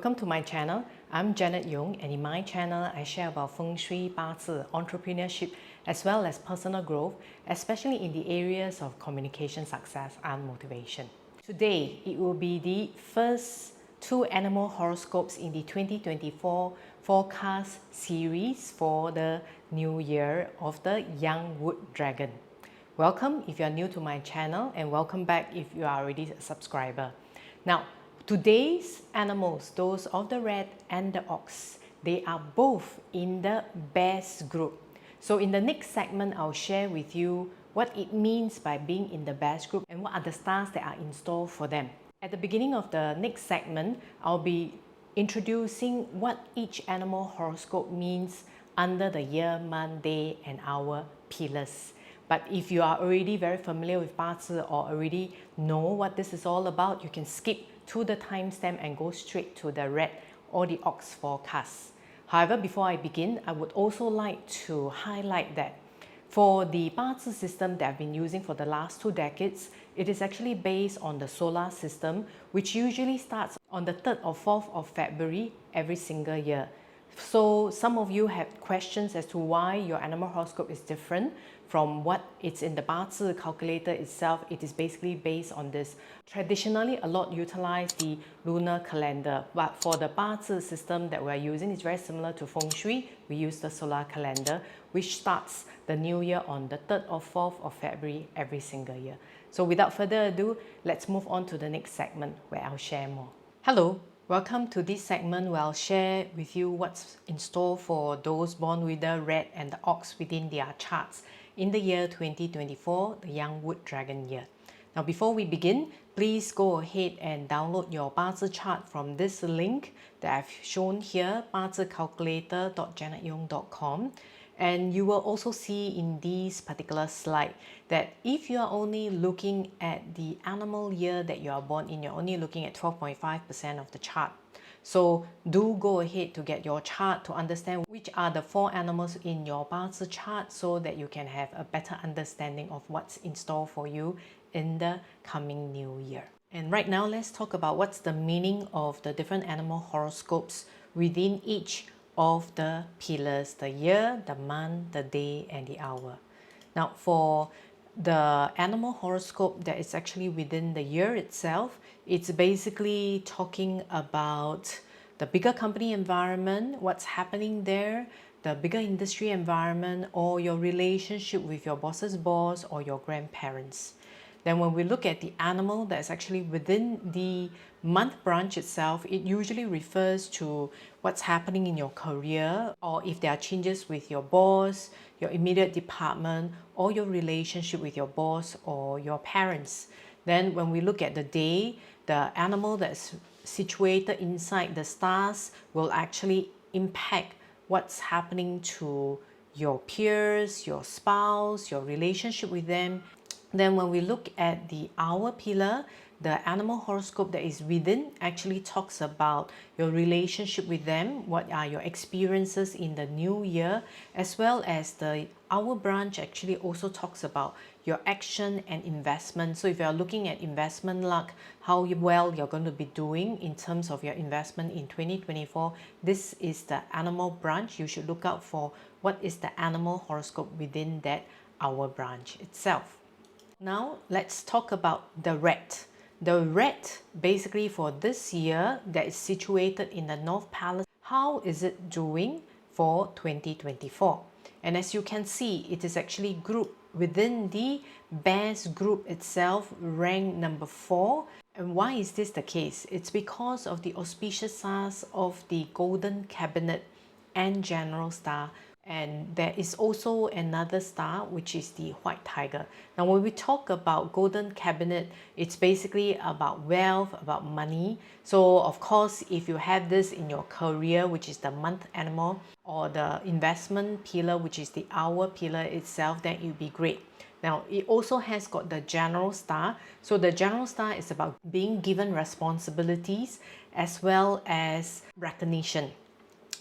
Welcome to my channel. I'm Janet Yung, and in my channel I share about Feng Shui, Bazi, entrepreneurship as well as personal growth, especially in the areas of communication success and motivation. Today it will be the first 2 animal horoscopes in the 2024 forecast series for the new year of the Young Wood Dragon. Welcome if you are new to my channel, and welcome back if you are already a subscriber. Now, today's animals, those of the rat and the ox, they are both in the bears group. So in the next segment, I'll share with you what it means by being in the bears group and what are the stars that are in store for them. At the beginning of the next segment, I'll be introducing what each animal horoscope means under the year, month, day and hour pillars. But if you are already very familiar with Bazi or already know what this is all about, you can skip to the timestamp and go straight to the rat or the ox forecast. However, before I begin, I would also like to highlight that for the Bazi system that I've been using for the last 2 decades, it is actually based on the solar system, which usually starts on the 3rd or 4th of February every single year. So some of you had questions as to why your animal horoscope is different from what it's in the Bazi calculator itself. It is basically based on this. Traditionally, a lot utilize the lunar calendar, but for the Bazi system that we're using, it's very similar to Feng Shui. We use the solar calendar, which starts the new year on the 3rd or 4th of February every single year. So without further ado, let's move on to the next segment where I'll share more. Hello. Welcome to this segment where I'll share with you what's in store for those born with the rat and the ox within their charts in the year 2024, the Young Wood Dragon year. Now before we begin, please go ahead and download your Bazi chart from this link that I've shown here, bazicalculator.janetyong.com. And you will also see in this particular slide that if you are only looking at the animal year that you are born in, you're only looking at 12.5% of the chart. So do go ahead to get your chart to understand which are the 4 animals in your Bazi chart so that you can have a better understanding of what's in store for you in the coming new year. And right now, let's talk about what's the meaning of the different animal horoscopes within each of the pillars: the year, the month, the day and the hour. Now for the animal horoscope that is actually within the year itself, it's basically talking about the bigger company environment, what's happening there, the bigger industry environment, or your relationship with your boss's boss or your grandparents. Then when we look at the animal that's actually within the month branch itself, it usually refers to what's happening in your career, or if there are changes with your boss, your immediate department, or your relationship with your boss or your parents. Then when we look at the day, the animal that's situated inside the stars will actually impact what's happening to your peers, your spouse, your relationship with them. Then when we look at the hour pillar, the animal horoscope that is within actually talks about your relationship with them, what are your experiences in the new year, as well as the hour branch actually also talks about your action and investment. So if you are looking at investment luck, how well you're going to be doing in terms of your investment in 2024, this is the animal branch. You should look out for what is the animal horoscope within that hour branch itself. Now let's talk about the rat. The rat basically for this year that is situated in the North Palace, how is it doing for 2024? And as you can see, it is actually grouped within the bears group itself, ranked number 4. And why is this the case? It's because of the auspicious stars of the Golden Cabinet and General Star. And there is also another star, which is the White Tiger. Now when we talk about Golden Cabinet, it's basically about wealth, about money. So of course, if you have this in your career, which is the month animal, or the investment pillar, which is the hour pillar itself, then it will be great. Now it also has got the General Star. So the General Star is about being given responsibilities as well as recognition.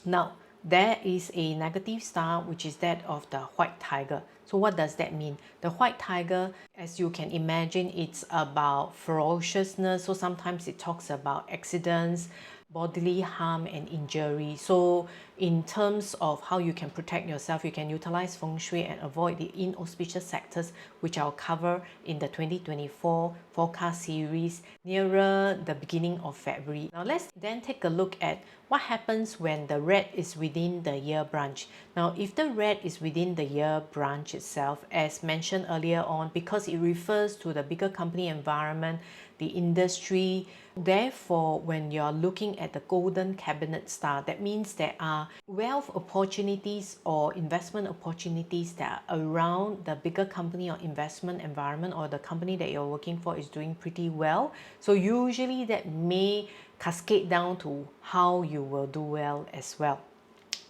Now there is a negative star, which is that of the White Tiger. So what does that mean? The White Tiger, as you can imagine, it's about ferociousness. So sometimes it talks about accidents, bodily harm and injury. So in terms of how you can protect yourself, you can utilize feng shui and avoid the inauspicious sectors, which I'll cover in the 2024 forecast series nearer the beginning of February. Now let's then take a look at what happens when the red is within the year branch. Now if the red is within the year branch itself, as mentioned earlier on, because it refers to the bigger company environment, the industry, therefore when you're looking at the golden cabinet star, that means there are wealth opportunities or investment opportunities that are around the bigger company or investment environment, or the company that you're working for is doing pretty well. So usually that may cascade down to how you will do well as well.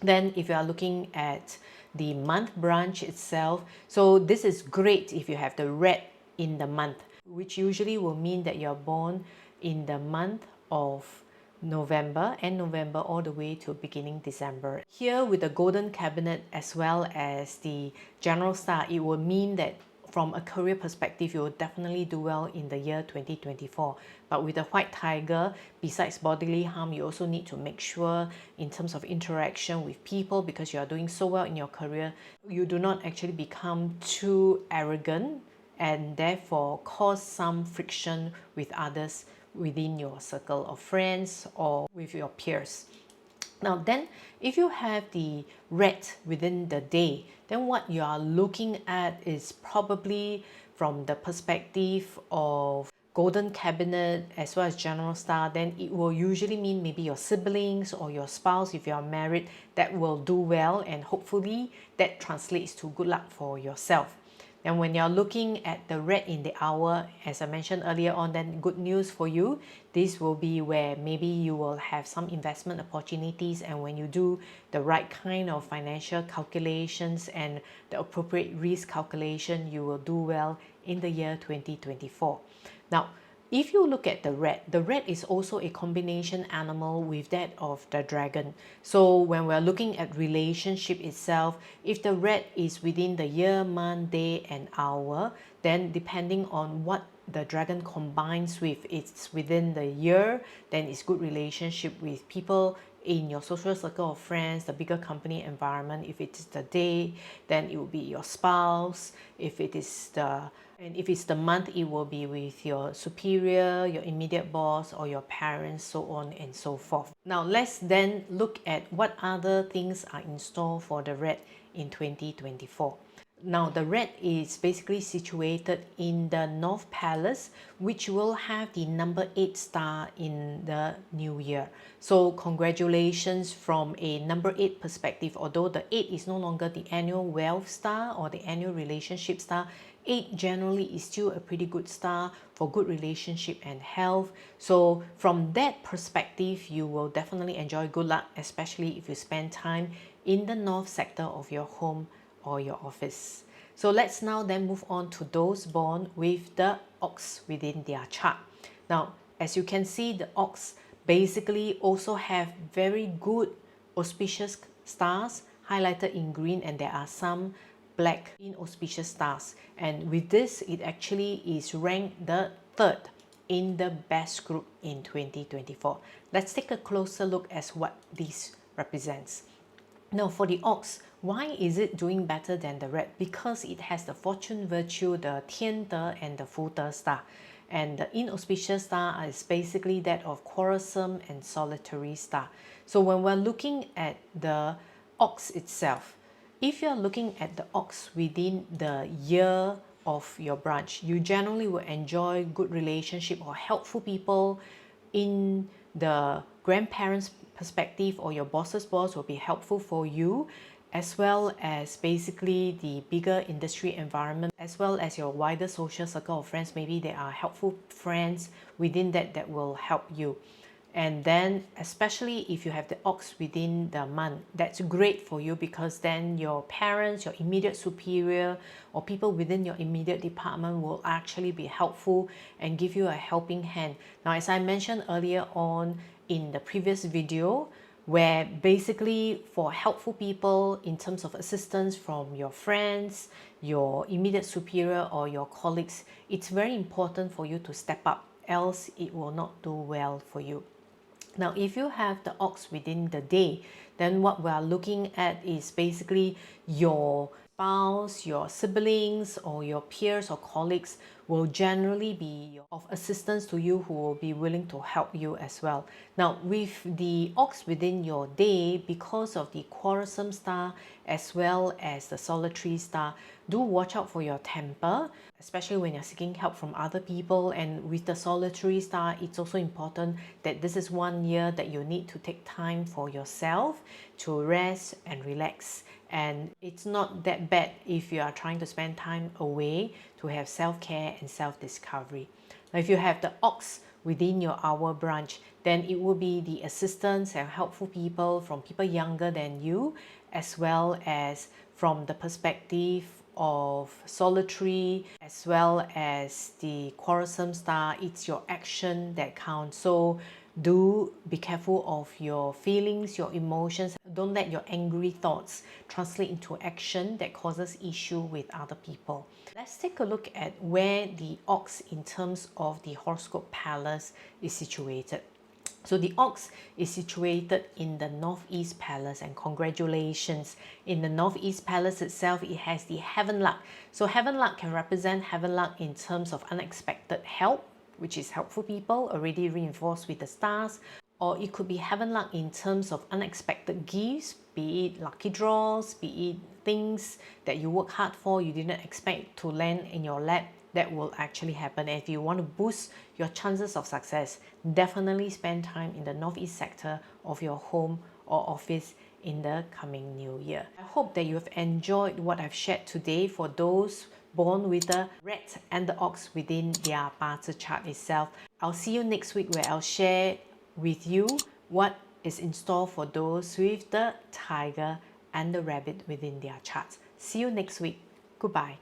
Then if you are looking at the month branch itself, so this is great if you have the red in the month, which usually will mean that you're born in the month of November, end November all the way to beginning December. Here with the golden cabinet as well as the general star, it will mean that from a career perspective, you will definitely do well in the year 2024. But with the white tiger, besides bodily harm, you also need to make sure in terms of interaction with people, because you are doing so well in your career, you do not actually become too arrogant and therefore cause some friction with others within your circle of friends or with your peers. Now then, if you have the red within the day, then what you are looking at is probably from the perspective of golden cabinet as well as general star, then it will usually mean maybe your siblings or your spouse, if you are married, that will do well, and hopefully that translates to good luck for yourself. And when you're looking at the red in the hour, as I mentioned earlier on, then good news for you. This will be where maybe you will have some investment opportunities, and when you do the right kind of financial calculations and the appropriate risk calculation, you will do well in the year 2024. Now, if you look at the red is also a combination animal with that of the dragon. So when we're looking at relationship itself, if the red is within the year, month, day, and hour, then depending on what the dragon combines with, it's within the year, then it's good relationship with people in your social circle of friends, the bigger company environment. If it's the day, then it will be your spouse. If it's the month, it will be with your superior, your immediate boss, or your parents, so on and so forth. Now let's then look at what other things are in store for the red in 2024. Now the red is basically situated in the North Palace, which will have the number 8 star in the new year. So congratulations from a number 8 perspective. Although the 8 is no longer the annual wealth star or the annual relationship star, 8 generally is still a pretty good star for good relationship and health. So from that perspective, you will definitely enjoy good luck, especially if you spend time in the north sector of your home or your office. So let's now then move on to those born with the ox within their chart. Now, as you can see, the ox basically also have very good auspicious stars highlighted in green, and there are some black inauspicious stars. And with this, it actually is ranked the 3rd in the best group in 2024. Let's take a closer look at what this represents. Now for the ox, why is it doing better than the red? Because it has the fortune virtue, the Tian De and the Fu De star. And the inauspicious star is basically that of quarrelsome and solitary star. So when we're looking at the ox itself, if you're looking at the ox within the year of your branch, you generally will enjoy good relationship or helpful people in the grandparents' perspective, or your boss's boss will be helpful for you, as well as basically the bigger industry environment, as well as your wider social circle of friends. Maybe there are helpful friends within that will help you. And then especially if you have the ox within the month, that's great for you, because then your parents, your immediate superior, or people within your immediate department will actually be helpful and give you a helping hand. Now, as I mentioned earlier on in the previous video, where basically for helpful people in terms of assistance from your friends, your immediate superior, or your colleagues, it's very important for you to step up, else it will not do well for you. Now, if you have the ox within the day, then what we are looking at is basically your spouse, your siblings, or your peers or colleagues will generally be of assistance to you, who will be willing to help you as well. Now, with the ox within your day, because of the quarrelsome star as well as the solitary star, do watch out for your temper, especially when you're seeking help from other people. And with the solitary star, it's also important that this is one year that you need to take time for yourself to rest and relax. And it's not that bad if you are trying to spend time away to have self-care and self-discovery. Now, if you have the ox within your hour branch, then it will be the assistants and helpful people from people younger than you, as well as from the perspective of solitary, as well as the quarrelsome star. It's your action that counts. So do be careful of your feelings, your emotions. Don't let your angry thoughts translate into action that causes issue with other people. Let's take a look at where the ox in terms of the horoscope palace is situated. So the ox is situated in the Northeast Palace, and congratulations. In the Northeast Palace itself, it has the Heaven Luck. So Heaven Luck can represent Heaven Luck in terms of unexpected help, which is helpful people, already reinforced with the stars. Or it could be Heaven Luck in terms of unexpected gifts, be it lucky draws, be it things that you work hard for, you didn't expect to land in your lap, that will actually happen. And if you want to boost your chances of success, definitely spend time in the northeast sector of your home or office in the coming new year. I hope that you have enjoyed what I've shared today for those born with the rat and the ox within their Bazi chart itself. I'll see you next week, where I'll share with you what is in store for those with the tiger and the rabbit within their charts. See you next week. Goodbye.